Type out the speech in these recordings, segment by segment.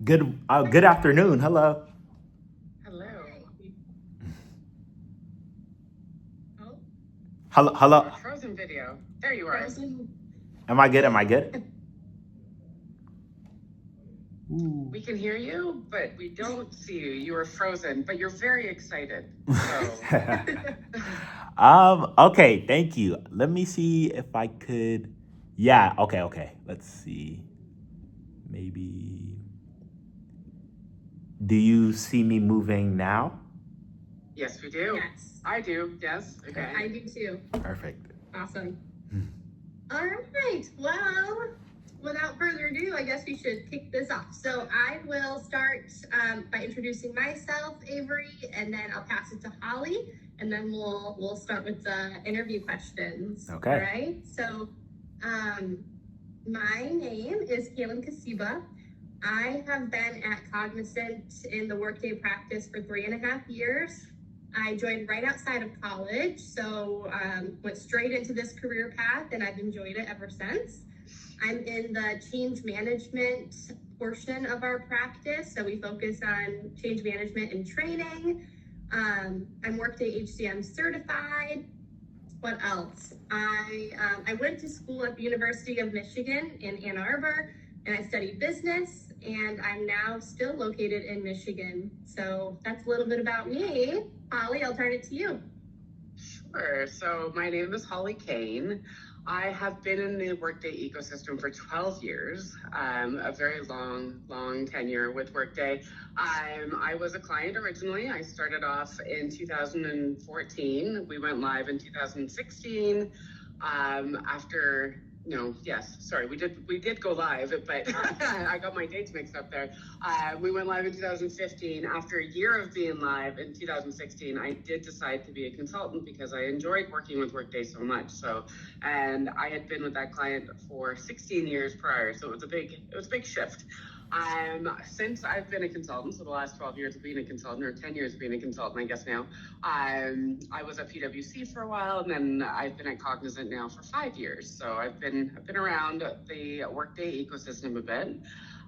Good afternoon. Hello. Hello. Oh, Hello. Hello. our Frozen video. There you are. Frozen. Am I good? Am I good? Ooh. We can hear you, but we don't see you. You are frozen, but you're very excited. So, Okay. Thank you. Let me see if I could. Yeah. Okay. Okay. Let's see. Maybe. Do you see me moving now? yes, we do. Yes, I do. Yes. Okay. I do too. Perfect. Awesome. All right. Well, without further ado, I guess we should kick this off. So I will start by introducing myself, Avery, and then I'll pass it to Holly, and then we'll start with the interview questions. Okay. All right. So, my name is Kaylin Kasiba. I have been at Cognizant in the Workday practice for 3.5 years. I joined right outside of college, so went straight into this career path, and I've enjoyed it ever since. I'm in the change management portion of our practice, so we focus on change management and training. I'm Workday HCM certified. What else? I went to school at the University of Michigan in Ann Arbor, and I studied business, and I'm now still located in Michigan. So that's a little bit about me. Holly, I'll turn it to you. Sure. So, my name is Holly Kane. I have been in the Workday ecosystem for 12 years, a very long tenure with Workday. I was a client originally. I started off in 2014. We went live in 2016. After yes, sorry, we did go live, but I got my dates mixed up there. We went live in 2015. After a year of being live in 2016, I did decide to be a consultant because I enjoyed working with Workday so much. And I had been with that client for 16 years prior, so it was a big shift. Since I've been a consultant, so the last 12 years of being a consultant, or 10 years of being a consultant, I guess now, I was at PwC for a while, and then I've been at Cognizant now for 5 years. So I've been around the Workday ecosystem a bit.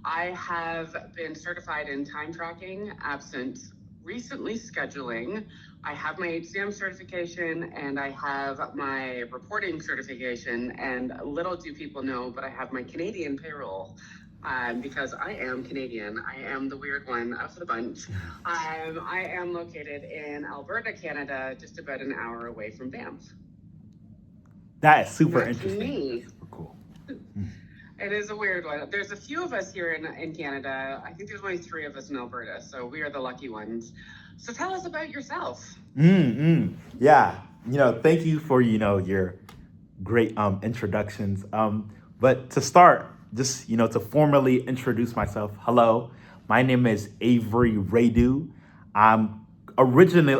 I have been certified in time tracking, absence, recently scheduling. I have my HCM certification, and I have my reporting certification, and little do people know, but I have my Canadian payroll. Because I am Canadian. I am the weird one of the bunch. I am located in Alberta, Canada, just about an hour away from Banff. That is super That's interesting. me. Super cool. It is a weird one. There's a few of us here in Canada. I think there's only 3 of us in Alberta, so we are the lucky ones. So tell us about yourself. Yeah. Thank you for your great introductions. But to start, just to formally introduce myself. Hello, my name is Avery Radu. I'm originally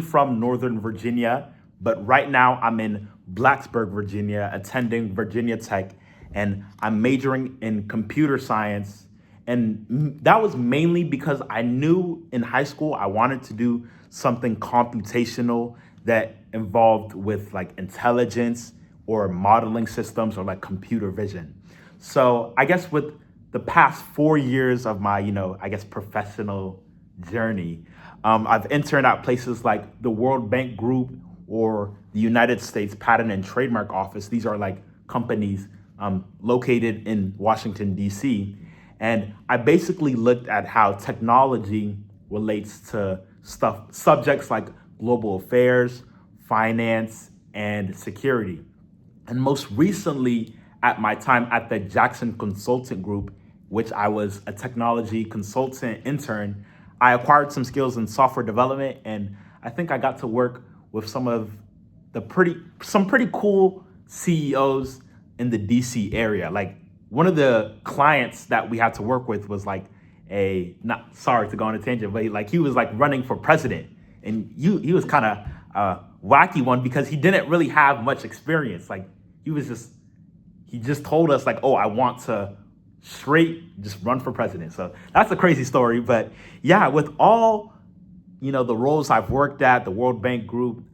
from Northern Virginia, but right now I'm in Blacksburg, Virginia, attending Virginia Tech, and I'm majoring in computer science. And that was mainly because I knew in high school I wanted to do something computational that involved with like intelligence or modeling systems or like computer vision. So I guess with the past 4 years of my, I guess professional journey, I've interned at places like the World Bank Group or the United States Patent and Trademark Office. These are like companies located in Washington, D.C. And I basically looked at how technology relates to subjects like global affairs, finance, and security. And most recently, at my time at the Jackson Consultant Group, which I was a technology consultant intern, I acquired some skills in software development, and I think I got to work with some pretty cool CEOs in the DC area. Like one of the clients that we had to work with was like not sorry to go on a tangent, but he was like running for president, and he was kind of a wacky one because he didn't really have much experience. Like he just told us like, oh, I want to straight just run for president. So that's a crazy story, but yeah, with all the roles I've worked at, the World Bank Group,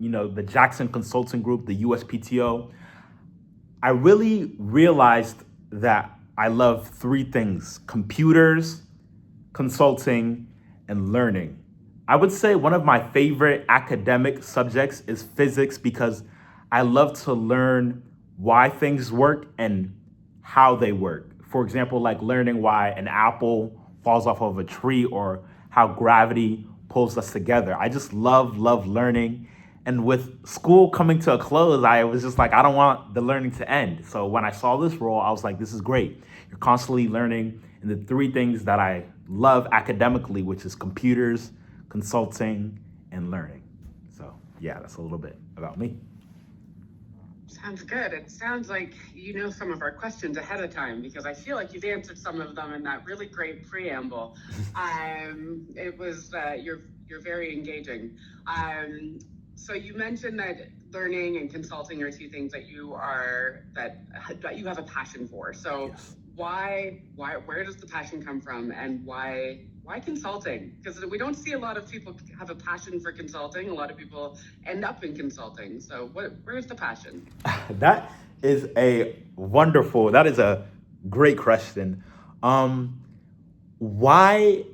the Jackson Consulting Group, the USPTO, I really realized that I love three things: computers, consulting, and learning. I would say one of my favorite academic subjects is physics because I love to learn why things work and how they work. For example, like learning why an apple falls off of a tree or how gravity pulls us together. I just love learning. And with school coming to a close, I was just like, I don't want the learning to end. So when I saw this role, I was like, this is great. You're constantly learning. And the three things that I love academically, which is computers, consulting, and learning. So yeah, that's a little bit about me. Sounds good. It sounds like you know some of our questions ahead of time because I feel like you've answered some of them in that really great preamble. It was you're very engaging. So you mentioned that learning and consulting are two things that you have a passion for. So Yes. why where does the passion come from, and why consulting? Because we don't see a lot of people have a passion for consulting. A lot of people end up in consulting. So where's the passion? That that is a great question. Um, why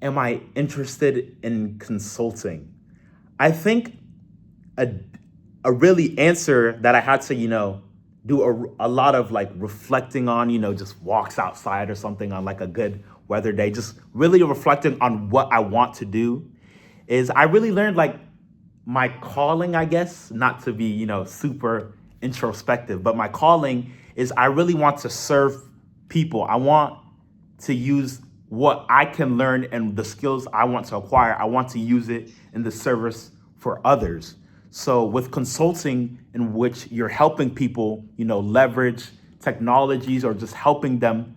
am I interested in consulting? I think a, a really answer that I had to, do a lot of like reflecting on, just walks outside or something on like a good weather day, just really reflecting on what I want to do is I really learned like my calling, I guess, not to be, super introspective, but my calling is I really want to serve people. I want to use what I can learn and the skills I want to acquire. I want to use it in the service for others. So with consulting in which you're helping people, leverage technologies or just helping them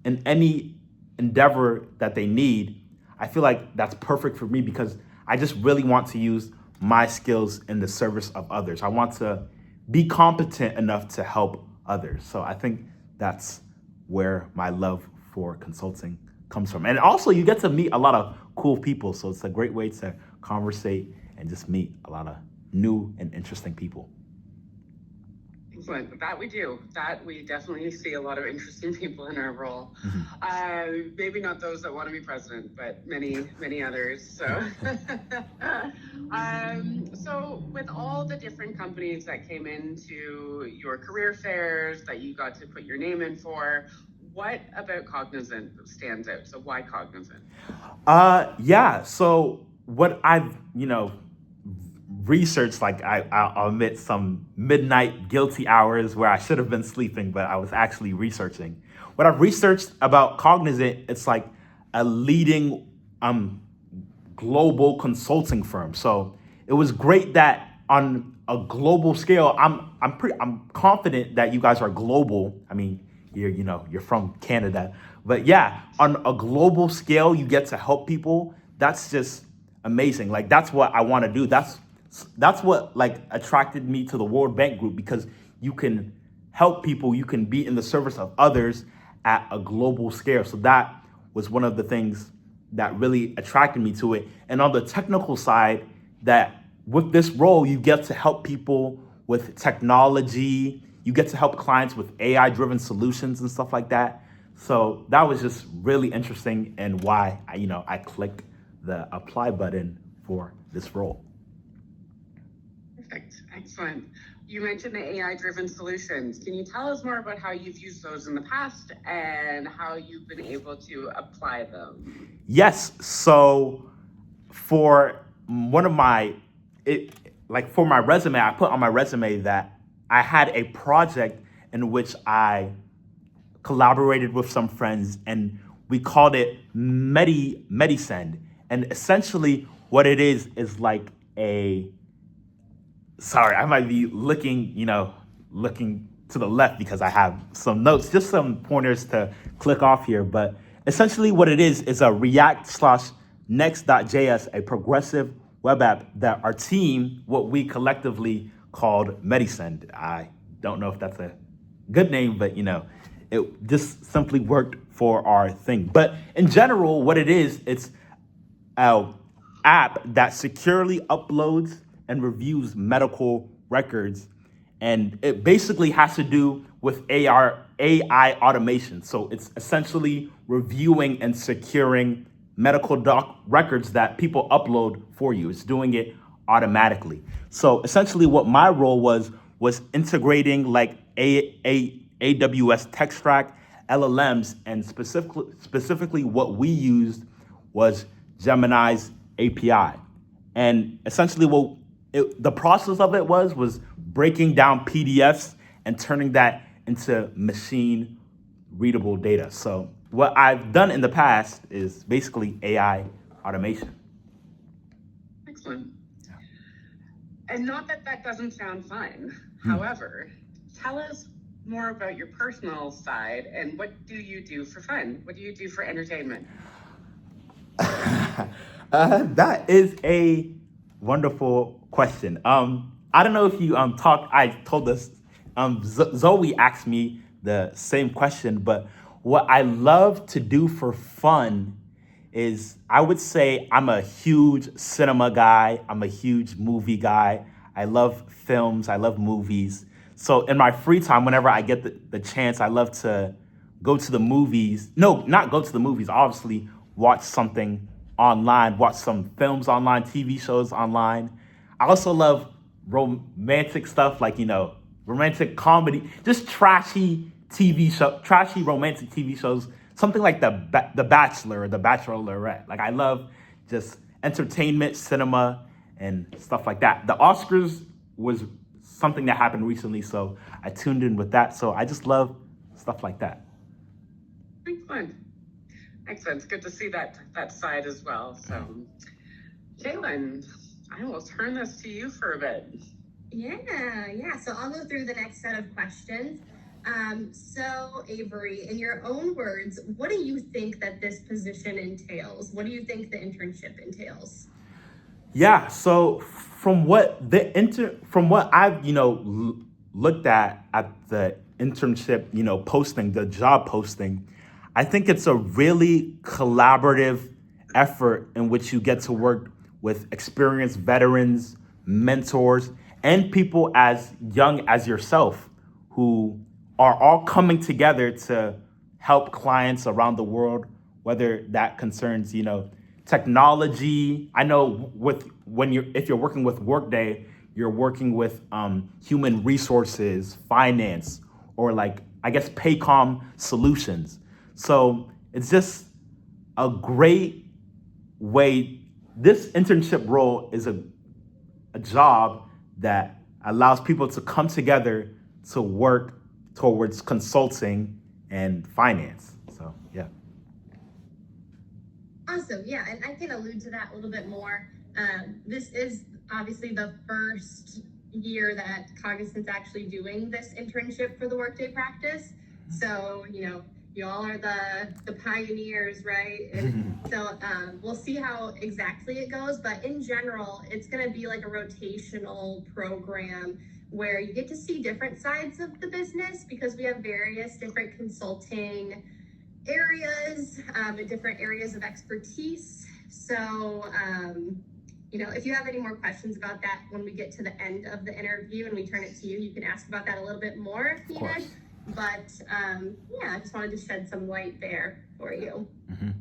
in any endeavor that they need, I feel like that's perfect for me because I just really want to use my skills in the service of others. I want to be competent enough to help others. So I think that's where my love for consulting comes from. And also, you get to meet a lot of cool people. So it's a great way to conversate and just meet a lot of new and interesting people. Excellent. That we do. That we definitely see a lot of interesting people in our role. Maybe not those that want to be president, but many others. So, so with all the different companies that came into your career fairs that you got to put your name in for, what about Cognizant stands out? So why Cognizant? Yeah. So what I've, researched, like I'll admit some midnight guilty hours where I should have been sleeping, but I was actually researching. What I've researched about Cognizant, it's like a leading global consulting firm. So it was great that on a global scale, I'm confident that you guys are global. I mean, you're from Canada, but yeah, on a global scale, you get to help people. That's just amazing. Like that's what I want to do. That's what like attracted me to the World Bank Group because you can help people, you can be in the service of others at a global scale. So that was one of the things that really attracted me to it. And on the technical side, that with this role, you get to help people with technology, you get to help clients with AI-driven solutions and stuff like that. So that was just really interesting and why I clicked the apply button for this role. Perfect. Excellent. You mentioned the AI-driven solutions. Can you tell us more about how you've used those in the past and how you've been able to apply them? Yes. So for one of for my resume, I put on my resume that I had a project in which I collaborated with some friends and we called it Medisend. And essentially what it is like sorry, I might be looking to the left because I have some notes, just some pointers to click off here. But essentially what it is a React / Next.js, a progressive web app that our team, what we collectively called Medisend. I don't know if that's a good name, but it just simply worked for our thing. But in general, what it is, it's an app that securely uploads and reviews medical records. And it basically has to do with AI automation. So it's essentially reviewing and securing medical doc records that people upload for you. It's doing it automatically. So essentially what my role was integrating like AWS Tech Stack, LLMs, and specifically what we used was Gemini's API. And essentially the process of it was breaking down PDFs and turning that into machine readable data. So what I've done in the past is basically AI automation. Excellent. And not that that doesn't sound fun. However, tell us more about your personal side and what do you do for fun? What do you do for entertainment? That is a wonderful question. I don't know if you I told this. Zoe asked me the same question, but what I love to do for fun is I would say I'm a huge cinema guy. I'm a huge movie guy. I love films. I love movies. So in my free time, whenever I get the chance, I love to go to the movies. No, not go to the movies. Obviously, watch something online, watch some films online, TV shows online. I also love romantic stuff like, romantic comedy, just trashy romantic TV shows, something like The Bachelor or The Bachelorette. Like I love just entertainment, cinema, and stuff like that. The Oscars was something that happened recently, so I tuned in with that. So I just love stuff like that. Excellent. Excellent. It's good to see that side as well. So, Jalen, I will turn this to you for a bit. Yeah. So I'll go through the next set of questions. So Avery, in your own words, what do you think that this position entails? What do you think the internship entails? Yeah. So from what I've looked at the internship posting, the job posting, I think it's a really collaborative effort in which you get to work with experienced veterans, mentors, and people as young as yourself who are all coming together to help clients around the world, whether that concerns, technology. I know if you're working with Workday, you're working with human resources, finance, or Paycom solutions. So it's just a great way. This internship role is a job that allows people to come together to work towards consulting and finance. So, yeah. Awesome. Yeah. And I can allude to that a little bit more. This is obviously the first year that Cognizant's actually doing this internship for the Workday practice. So, you all are the pioneers, right? And so we'll see how exactly it goes. But in general, it's going to be like a rotational program where you get to see different sides of the business because we have various different consulting areas and different areas of expertise. So, if you have any more questions about that when we get to the end of the interview and we turn it to you, you can ask about that a little bit more if needed. But I just wanted to shed some light there for you. Mm-hmm.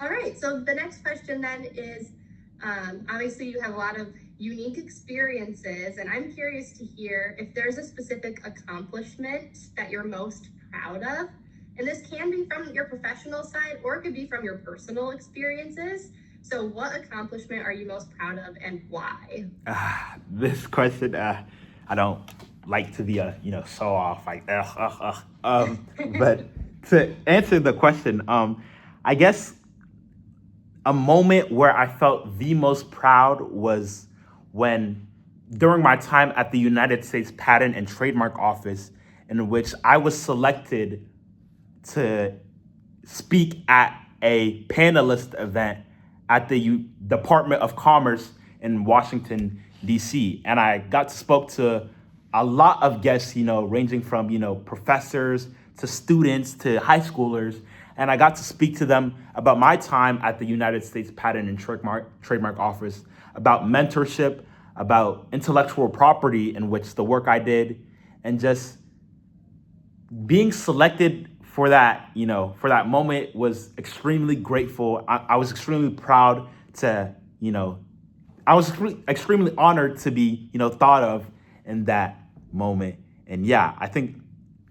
All right, so the next question then is, obviously you have a lot of unique experiences, and I'm curious to hear if there's a specific accomplishment that you're most proud of. And this can be from your professional side or it could be from your personal experiences. So what accomplishment are you most proud of and why? This question, I don't like to be show off like but to answer the question, I guess a moment where I felt the most proud was when during my time at the United States Patent and Trademark Office, in which I was selected to speak at a panelist event at the Department of Commerce in Washington, D.C. And I got to spoke to a lot of guests, ranging from, professors to students to high schoolers. And I got to speak to them about my time at the United States Patent and Trademark Office, about mentorship, about intellectual property, in which the work I did, and just being selected for that, for that moment was extremely grateful. I was extremely proud to, I was extremely honored to be, thought of in that moment. And yeah, I think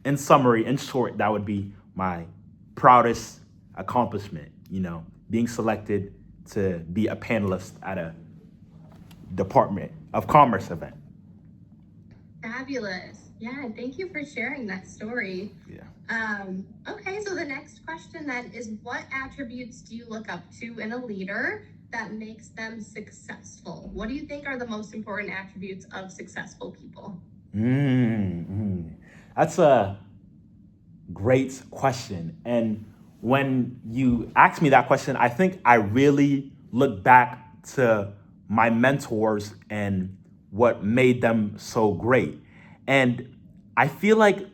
in summary, in short, that would be my proudest accomplishment, being selected to be a panelist at a Department of Commerce event. Fabulous. Yeah, thank you for sharing that story. Yeah. Okay, so the next question then is, what attributes do you look up to in a leader that makes them successful? What do you think are the most important attributes of successful people? That's a great question. And when you ask me that question, I think I really look back to my mentors and what made them so great. And I feel like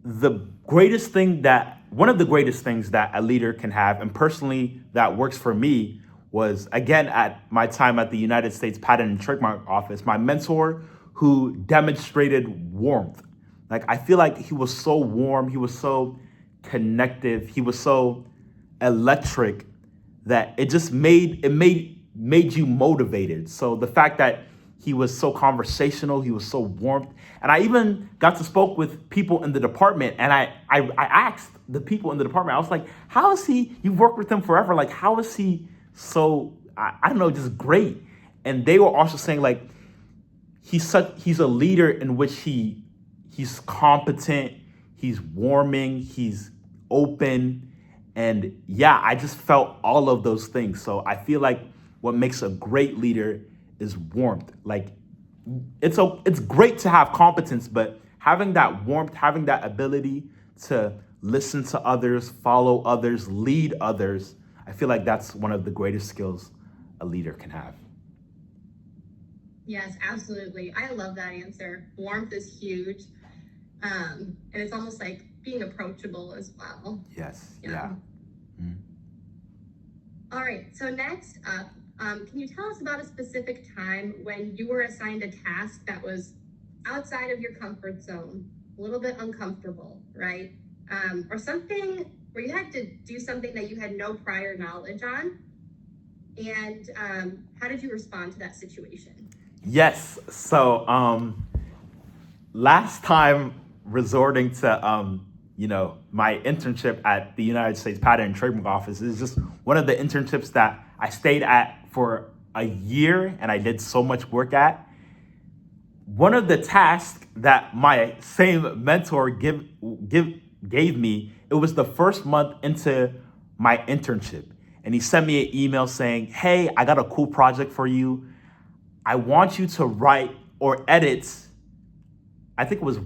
one of the greatest things that a leader can have, and personally that works for me, was again at my time at the United States Patent and Trademark Office, my mentor who demonstrated warmth. Like, I feel like he was so warm, he was so connective, he was so electric that it made you motivated. So the fact that he was so conversational, he was so warm. And I even got to spoke with people in the department, and I asked the people in the department, I was like, how is he, you've worked with him forever, like how is he so, I don't know, just great? And they were also saying like, he's a leader in which he's competent, he's warming, he's open. And yeah, I just felt all of those things. So I feel like what makes a great leader is warmth. Like, it's great to have competence, but having that warmth, having that ability to listen to others, follow others, lead others, I feel like that's one of the greatest skills a leader can have. Yes, absolutely. I love that answer. Warmth is huge. And it's almost like being approachable as well. Yes. Yeah. Mm-hmm. All right. So next up, can you tell us about a specific time when you were assigned a task that was outside of your comfort zone, a little bit uncomfortable, right? Or something where you had to do something that you had no prior knowledge on? And how did you respond to that situation? Yes. So last time resorting to my internship at the United States Patent and Trademark Office is just one of the internships that I stayed at for a year and I did so much work at. One of the tasks that my same mentor gave me, it was the first month into my internship. And he sent me an email saying, hey, I got a cool project for you. I want you to write or edit. I think it was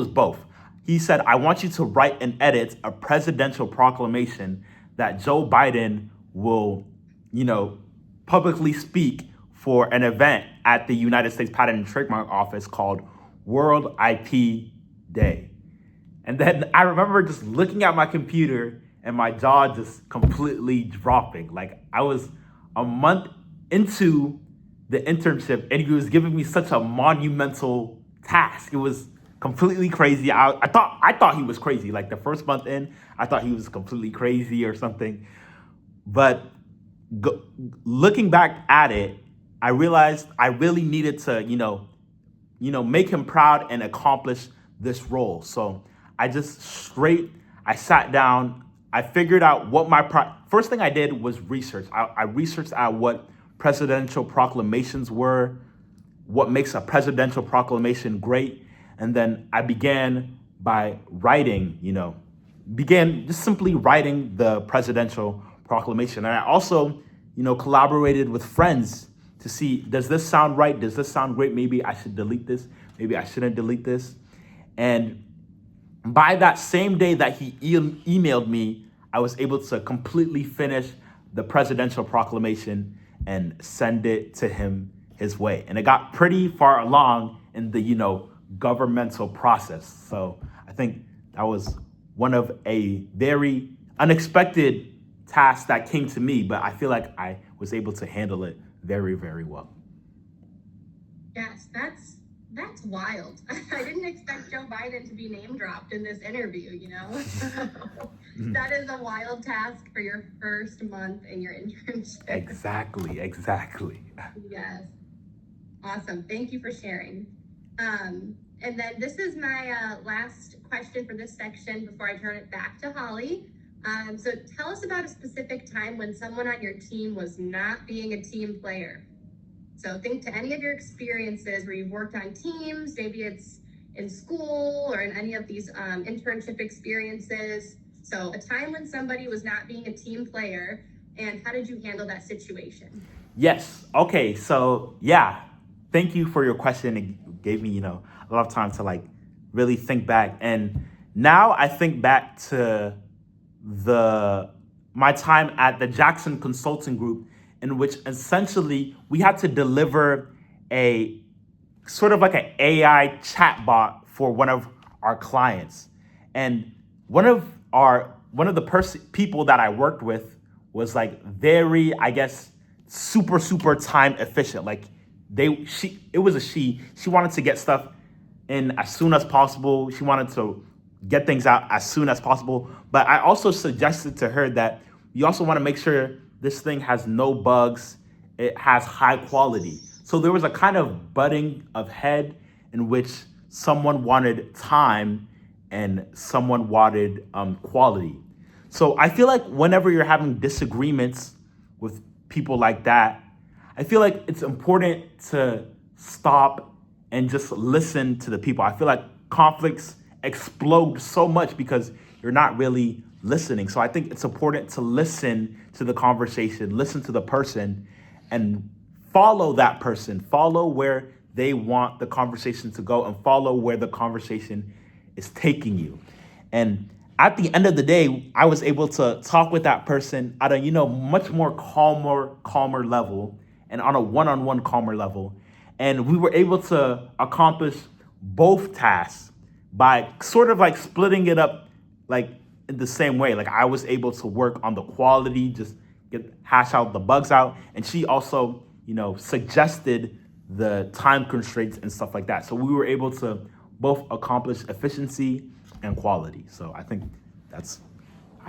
both. He said, I want you to write and edit a presidential proclamation that Joe Biden will, publicly speak for an event at the United States Patent and Trademark Office called World IP Day. And then I remember just looking at my computer and my jaw just completely dropping. Like, I was a month into the internship and he was giving me such a monumental task. It was completely crazy. I thought he was crazy. Like, the first month in, I thought he was completely crazy or something. But looking back at it, I realized I really needed to, make him proud and accomplish this role. So I sat down, I figured out what first thing I did was research. I researched out what presidential proclamations were, what makes a presidential proclamation great. And then I began by began just simply writing the presidential proclamation. And I also, collaborated with friends to see, does this sound right? Does this sound great? Maybe I should delete this. Maybe I shouldn't delete this. And by that same day that he emailed me, I was able to completely finish the presidential proclamation and send it to him his way. And it got pretty far along in the, governmental process. So I think that was one of a very unexpected task that came to me, but I feel like I was able to handle it very, very well. Yes, that's That's wild. I didn't expect Joe Biden to be name dropped in this interview, you know? That is a wild task for your first month in your internship. Exactly. Yes. Awesome. Thank you for sharing. And then this is my last question for this section before I turn it back to Holly. So tell us about a specific time when someone on your team was not being a team player. So think to any of your experiences where you've worked on teams, maybe it's in school or in any of these internship experiences. So a time when somebody was not being a team player, and how did you handle that situation? Yes. Okay. So yeah, thank you for your question. It gave me, a lot of time to like really think back. And now I think back to the my time at the Jackson Consulting Group, in which essentially we had to deliver a sort of like an AI chatbot for one of our clients. And one of the people that I worked with was like very, I guess, super time efficient. Like it was a she wanted to get stuff in as soon as possible. She wanted to get things out as soon as possible. But I also suggested to her that you also want to make sure this thing has no bugs, it has high quality. So there was a kind of butting of head in which someone wanted time and someone wanted quality. So I feel like whenever you're having disagreements with people like that, I feel like it's important to stop and just listen to the people. I feel like conflicts explode so much because you're not really listening. So I think it's important to listen to the conversation, listen to the person, and follow that person, follow where they want the conversation to go, and follow where the conversation is taking you. And at the end of the day, I was able to talk with that person at a, much more calmer level, and on a one-on-one calmer level. And we were able to accomplish both tasks by sort of like splitting it up like in the same way. Like I was able to work on the quality, just hash out the bugs out. And she also, suggested the time constraints and stuff like that. So we were able to both accomplish efficiency and quality. So I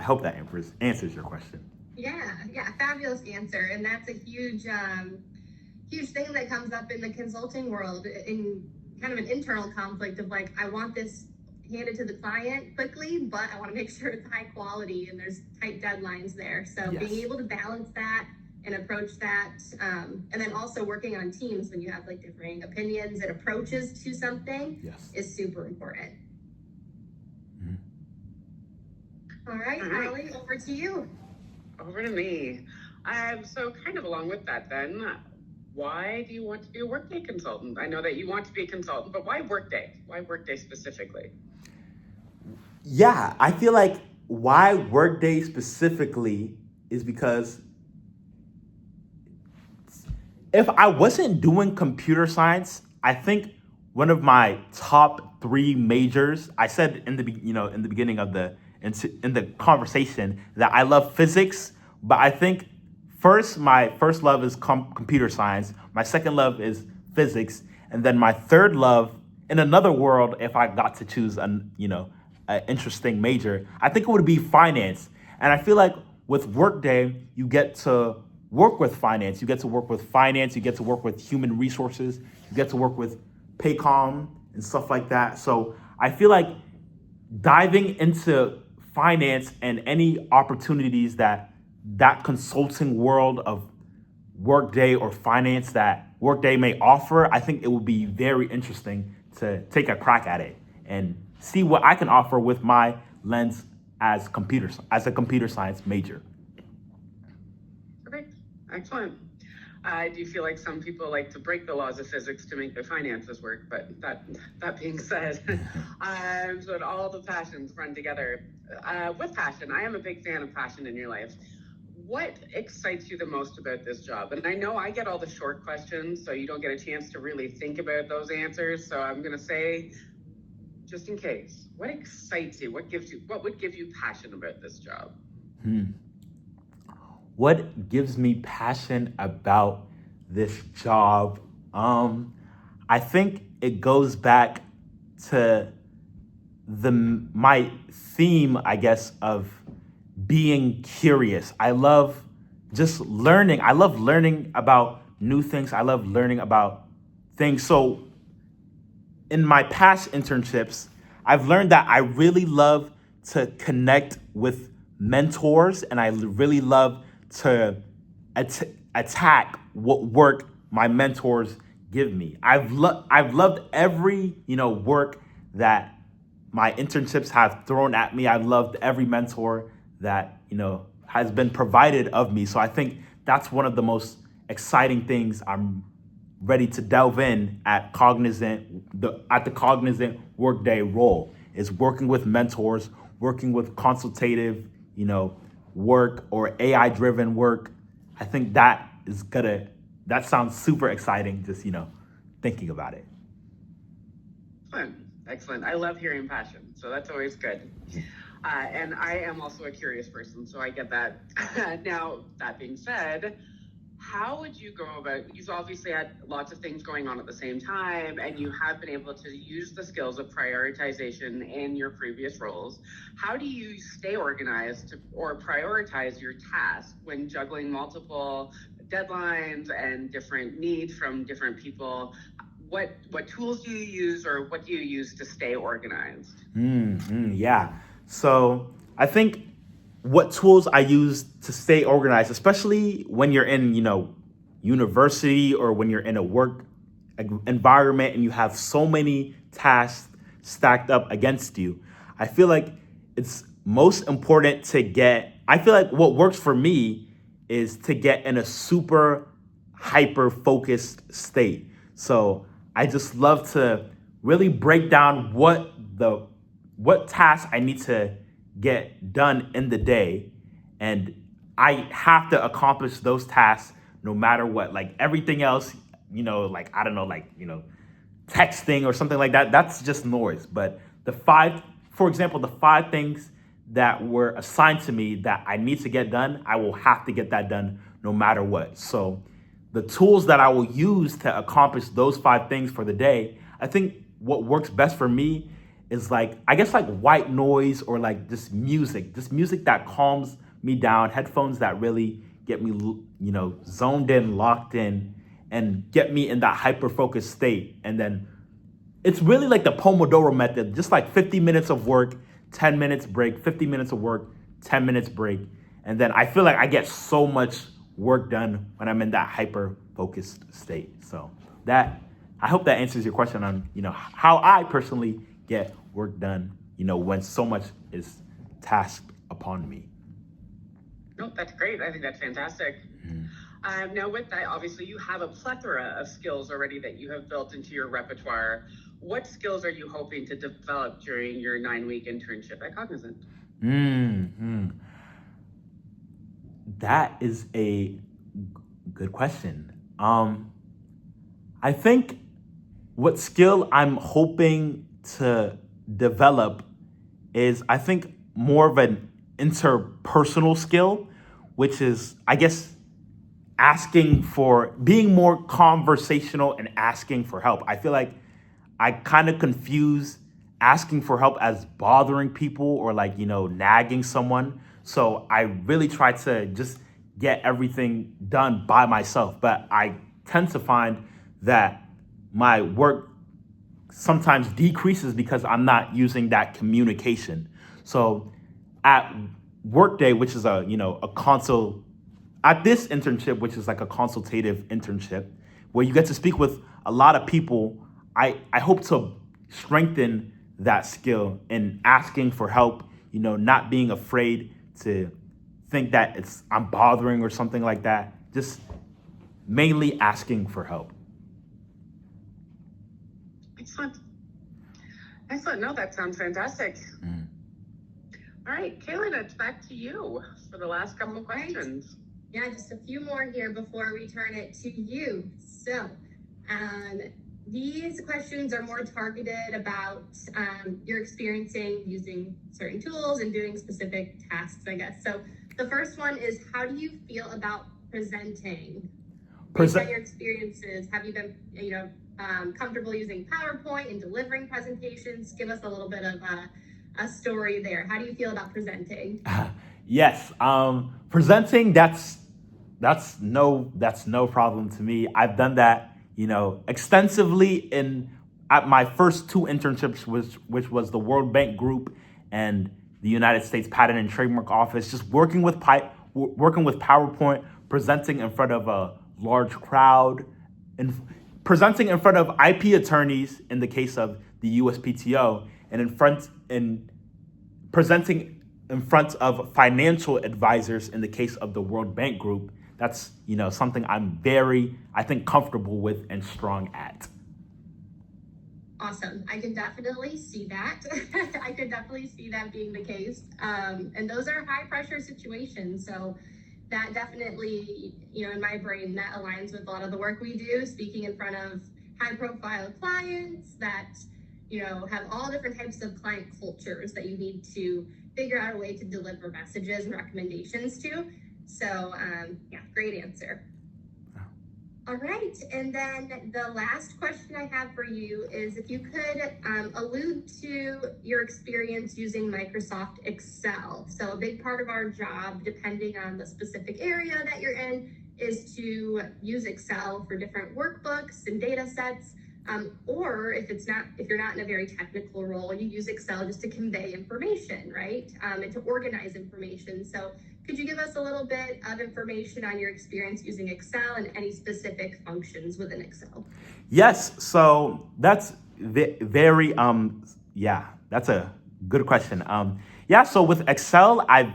hope that answers your question. Yeah, fabulous answer. And that's a huge thing that comes up in the consulting world, in kind of an internal conflict of like, I want this handed to the client quickly, but I want to make sure it's high quality and there's tight deadlines there. So Yes. Being able to balance that and approach that, and then also working on teams when you have like differing opinions and approaches to something, Yes. is super important. Mm-hmm. All right, Holly, over to you. Over to me. So kind of along with that then, why do you want to be a Workday consultant? I know that you want to be a consultant, but why Workday? Why Workday specifically? Yeah, I feel like why Workday specifically is because if I wasn't doing computer science, I think one of my top 3 majors, I said in the beginning of in the conversation that I love physics, but I think my first love is computer science, my second love is physics, and then my third love, in another world, if I got to choose an interesting major, I think it would be finance. And I feel like with Workday, you get to work with finance. You get to work with finance. You get to work with human resources. You get to work with Paycom and stuff like that. So I feel like diving into finance and any opportunities that consulting world of Workday or finance that Workday may offer, I think it would be very interesting to take a crack at it and see what I can offer with my lens as a computer science major. Perfect. Excellent. Do you feel like some people like to break the laws of physics to make their finances work? But that being said, so all the passions run together. With passion, I am a big fan of passion in your life. What excites you the most about this job? And I know I get all the short questions, so you don't get a chance to really think about those answers. So I'm going to say, just in case, what excites you? What would give you passion about this job? What gives me passion about this job? I think it goes back to my theme, I guess, of being curious. I love just learning. I love learning about new things. I love learning about things. So in my past internships, I've learned that I really love to connect with mentors and I really love to attack what work my mentors give me. I've loved every, work that my internships have thrown at me. I've loved every mentor that, has been provided of me. So I think that's one of the most exciting things I'm ready to delve in at the Cognizant Workday role is working with mentors, working with consultative, work or AI driven work. I think that sounds super exciting, just, thinking about it. Excellent. Excellent. I love hearing passion. So that's always good. And I am also a curious person, so I get that. Now, that being said, how would you go about, you've obviously had lots of things going on at the same time, and you have been able to use the skills of prioritization in your previous roles. How do you stay organized or prioritize your tasks when juggling multiple deadlines and different needs from different people? What tools do you use, or what do you use to stay organized? Yeah. So I think what tools I use to stay organized, especially when you're in, university or when you're in a work environment and you have so many tasks stacked up against you. I feel like it's most important I feel like what works for me is to get in a super hyper focused state. So I just love to really break down what tasks I need to get done in the day, and I have to accomplish those tasks no matter what. Like everything else, like I don't know, like texting or something like that, that's just noise. But for example, the 5 things that were assigned to me that I need to get done, I will have to get that done no matter what. So the tools that I will use to accomplish those 5 things for the day, I think what works best for me is I guess white noise or just music that calms me down, headphones that really get me, zoned in, locked in, and get me in that hyper focused state. And then it's really like the Pomodoro method, just 50 minutes of work, 10 minutes break, 50 minutes of work, 10 minutes break. And then I feel like I get so much work done when I'm in that hyper focused state. So I hope that answers your question on, how I personally get work done, when so much is tasked upon me. No, that's great. I think that's fantastic. Now, with that, obviously, you have a plethora of skills already that you have built into your repertoire. What skills are you hoping to develop during your 9-week internship at Cognizant? That is a good question. I think what skill I'm hoping to develop is, I think, more of an interpersonal skill, which is, I guess, being more conversational and asking for help. I feel like I kind of confuse asking for help as bothering people or nagging someone. So I really try to just get everything done by myself. But I tend to find that my work sometimes decreases because I'm not using that communication. So at Workday, which is at this internship, which is like a consultative internship, where you get to speak with a lot of people, I hope to strengthen that skill in asking for help, not being afraid to think that I'm bothering or something like that. Just mainly asking for help. Excellent. Excellent. No, that sounds fantastic. All right, Kaylin, it's back to you for the last couple of questions. Yeah, just a few more here before we turn it to you. So, these questions are more targeted about your experiencing using certain tools and doing specific tasks, I guess. So the first one is, how do you feel about presenting? Based on your experiences, have you been, comfortable using PowerPoint and delivering presentations? Give us a little bit of a story there. How do you feel about presenting? Yes, presenting that's no problem to me. I've done that, extensively in at my first two internships, which was the World Bank Group and the United States Patent and Trademark Office. Just working with PowerPoint, presenting in front of a large crowd, and presenting in front of IP attorneys in the case of the USPTO, and presenting in front of financial advisors in the case of the World Bank Group. That's something I'm very, I think, comfortable with and strong at. Awesome. I can definitely see that. I could definitely see that being the case. And those are high pressure situations. So that definitely, in my brain, that aligns with a lot of the work we do, speaking in front of high profile clients that, have all different types of client cultures that you need to figure out a way to deliver messages and recommendations to. So, yeah, great answer. All right, and then the last question I have for you is if you could allude to your experience using Microsoft Excel. So a big part of our job, depending on the specific area that you're in, is to use Excel for different workbooks and data sets. Or if you're not in a very technical role, you use Excel just to convey information, right? And to organize information. So could you give us a little bit of information on your experience using Excel and any specific functions within Excel? Yes, so that's very yeah, that's a good question. Yeah, so with Excel, I've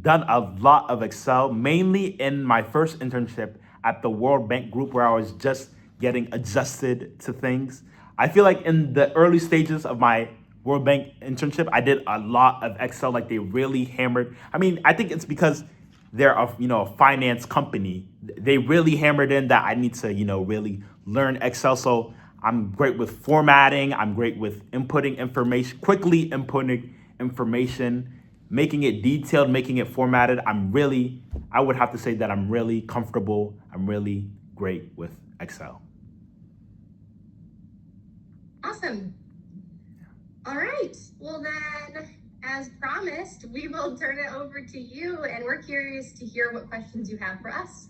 done a lot of Excel, mainly in my first internship at the World Bank Group, where I was just getting adjusted to things. I feel like in the early stages of my World Bank internship, I did a lot of Excel. Like they really hammered. I mean, I think it's because they're a finance company. They really hammered in that I need to really learn Excel. So I'm great with formatting. I'm great with inputting information, quickly inputting information, making it detailed, making it formatted. I would have to say that I'm really comfortable. I'm really great with Excel. Awesome. All right. Well, then, as promised, we will turn it over to you, and we're curious to hear what questions you have for us.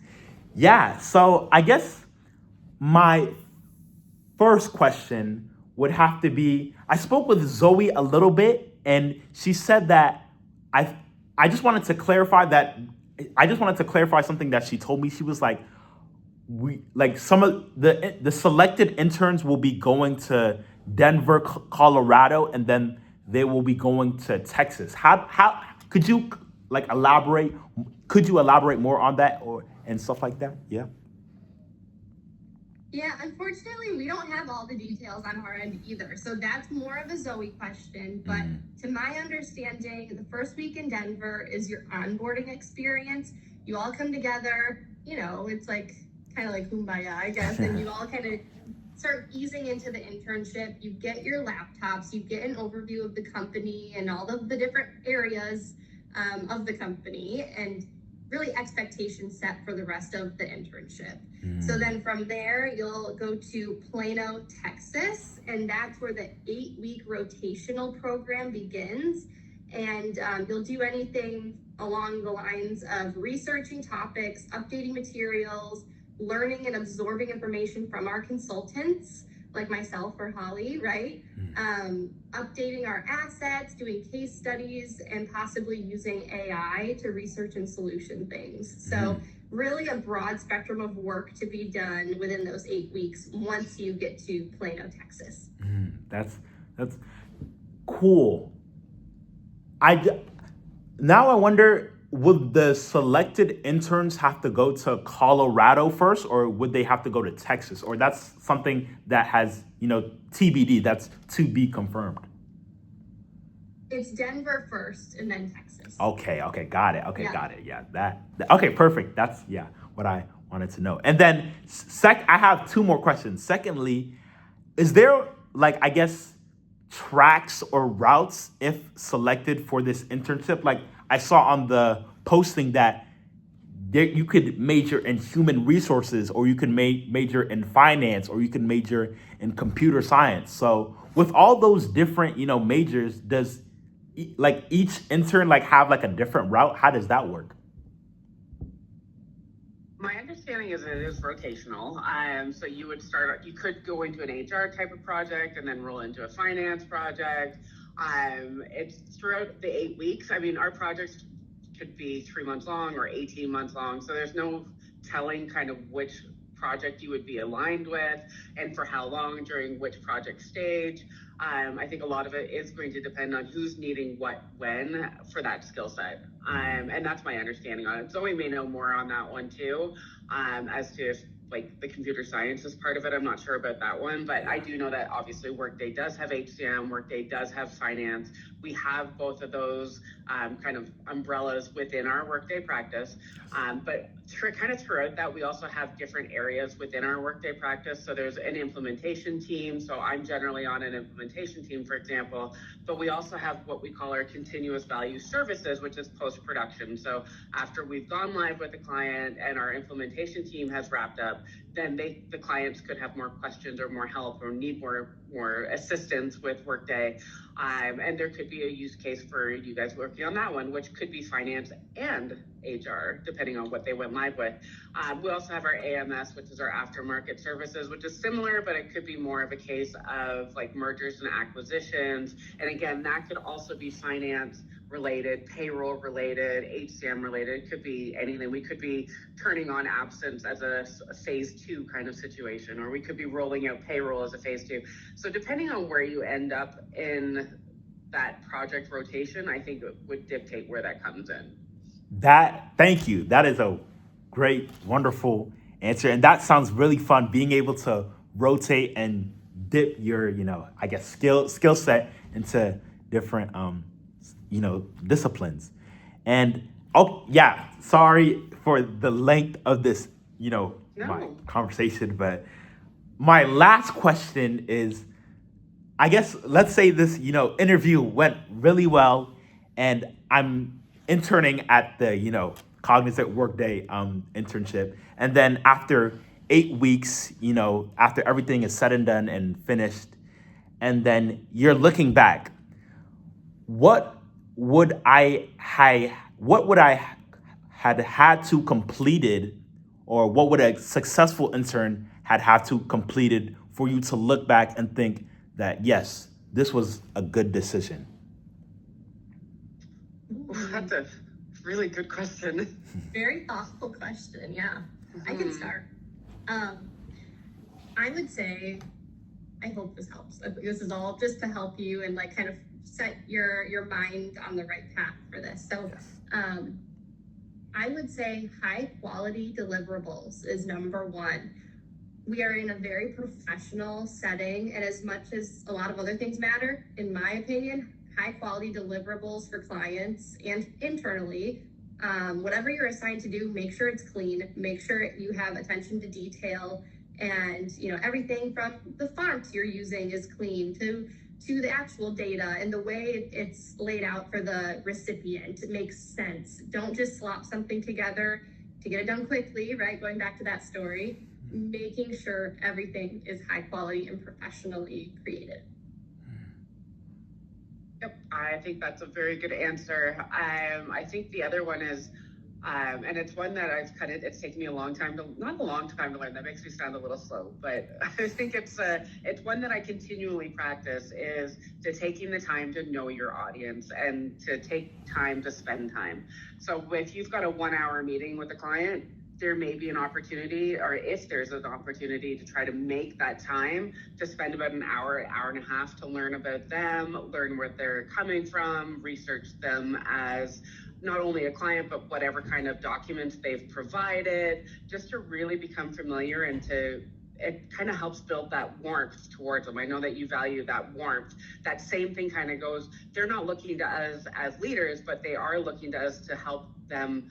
Yeah, so I guess my first question would have to be, I spoke with Zoe a little bit, and she said that I just wanted to clarify something that she told me. She was like, some of the selected interns will be going to Denver, Colorado, and then they will be going to Texas. How could you elaborate? Could you elaborate more on that and stuff like that? Yeah. Yeah, unfortunately, we don't have all the details on our end either. So that's more of a Zoe question. But to my understanding, the first week in Denver is your onboarding experience. You all come together, it's kind of like kumbaya, I guess, and you all kind of start easing into the internship. You get your laptops, you get an overview of the company and all of the different areas of the company, and really expectations set for the rest of the internship. So then from there, you'll go to Plano, Texas, and that's where the 8-week rotational program begins. And you'll do anything along the lines of researching topics, updating materials, learning and absorbing information from our consultants, like myself or Holly, right? Updating our assets, doing case studies, and possibly using AI to research and solution things. So really a broad spectrum of work to be done within those 8 weeks once you get to Plano, Texas. That's cool. Now I wonder, would the selected interns have to go to Colorado first, or would they have to go to Texas? Or that's something that has, TBD, that's to be confirmed? It's Denver first and then Texas. Okay, got it. Okay, Yeah. got it. Yeah, okay, perfect. That's, what I wanted to know. And then I have two more questions. Secondly, is there, I guess, tracks or routes if selected for this internship? Like I saw on the posting that you could major in human resources, or you could major in finance, or you can major in computer science. So with all those different, majors, does like each intern like have like a different route? How does that work? My understanding is it is rotational. So you could go into an HR type of project and then roll into a finance project. It's throughout the 8 weeks. I mean, our projects could be 3 months long or 18 months long. So there's no telling kind of which project you would be aligned with and for how long during which project stage. I think a lot of it is going to depend on who's needing what when for that skill set. And that's my understanding on it. Zoe may know more on that one too, as to if like the computer science is part of it. I'm not sure about that one, but I do know that obviously Workday does have HCM, Workday does have finance. We have both of those kind of umbrellas within our Workday practice. But kind of throughout that, we also have different areas within our Workday practice. So there's an implementation team. So I'm generally on an implementation team, for example, but we also have what we call our continuous value services, which is post-production. So after we've gone live with the client and our implementation team has wrapped up, then the clients could have more questions or more help or need more assistance with Workday. And there could be a use case for you guys working on that one, which could be finance and HR, depending on what they went live with. We also have our AMS, which is our aftermarket services, which is similar, but it could be more of a case of like mergers and acquisitions. And again, that could also be finance related, payroll related, HCM related. It could be anything. We could be turning on absence as a phase 2 kind of situation, or we could be rolling out payroll as a phase 2. So depending on where you end up in that project rotation, I think it would dictate where that comes in. Thank you. That is a great, wonderful answer. And that sounds really fun, being able to rotate and dip your, I guess skill set into different disciplines. And oh yeah, sorry for the length of this, my No. conversation, but my last question is, I guess let's say this, interview went really well, and I'm interning at the, Cognizant Workday internship, and then after 8 weeks, after everything is said and done and finished, and then you're looking back, what what would I had to completed, or what would a successful intern had to completed for you to look back and think that yes, this was a good decision? That's a really good question. Very thoughtful question. Yeah, I can start. I would say, I hope this helps. I think this is all just to help you and like kind of set your mind on the right path for this. So, I would say high quality deliverables is number one. We are in a very professional setting, and as much as a lot of other things matter, in my opinion, high quality deliverables for clients and internally, whatever you're assigned to do, make sure it's clean, make sure you have attention to detail, and everything from the font you're using is clean to the actual data and the way it's laid out for the recipient. It makes sense. Don't just slop something together to get it done quickly, right? Going back to that story, making sure everything is high quality and professionally created. Yep, I think that's a very good answer. I think the other one is, and it's one that it's taken me a long time not a long time to learn. That makes me sound a little slow, but I think it's one that I continually practice, is to taking the time to know your audience and to take time to spend time. So if you've got a 1-hour meeting with a client, there may be an opportunity, or if there's an opportunity, to try to make that time to spend about an hour and a half to learn about them, learn where they're coming from, research them as not only a client, but whatever kind of documents they've provided, just to really become familiar, and it kind of helps build that warmth towards them. I know that you value that warmth. That same thing kind of goes, they're not looking to us as leaders, but they are looking to us to help them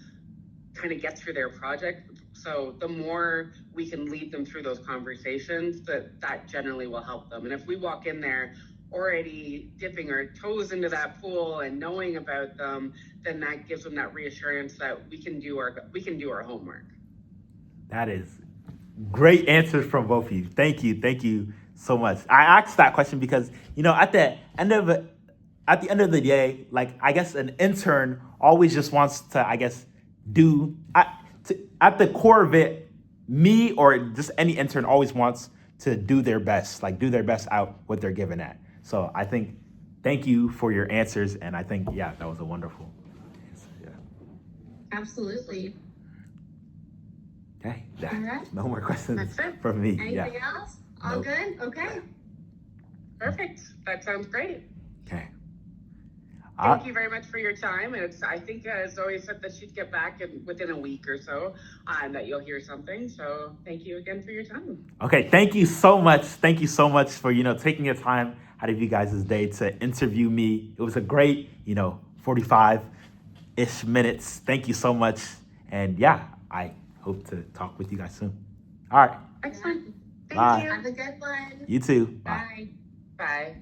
kind of get through their project. So the more we can lead them through those conversations, that generally will help them. And if we walk in there already dipping our toes into that pool and knowing about them, then that gives them that reassurance that we can do our homework. That is great answers from both of you. Thank you. Thank you so much. I asked that question because, at the end of the day, like, I guess an intern always just wants to, I guess, at the core of it, me or just any intern always wants to do their best, like do their best out what they're given at. So I think, thank you for your answers. And I think, yeah, that was a wonderful answer. Yeah. Absolutely. Okay. All right. No more questions That's it. from me. Anything else? All Nope. good? Okay. Perfect. That sounds great. Okay. Thank you very much for your time. And I think Zoe said that she'd get back within a week or so, and that you'll hear something. So thank you again for your time. Okay, thank you so much. Thank you so much for, taking your time out of you guys' day to interview me. It was a great, 45-ish minutes. Thank you so much. And yeah, I hope to talk with you guys soon. All right. Excellent. Thank Bye. you. Have a good one. You too. Bye. Bye. Bye.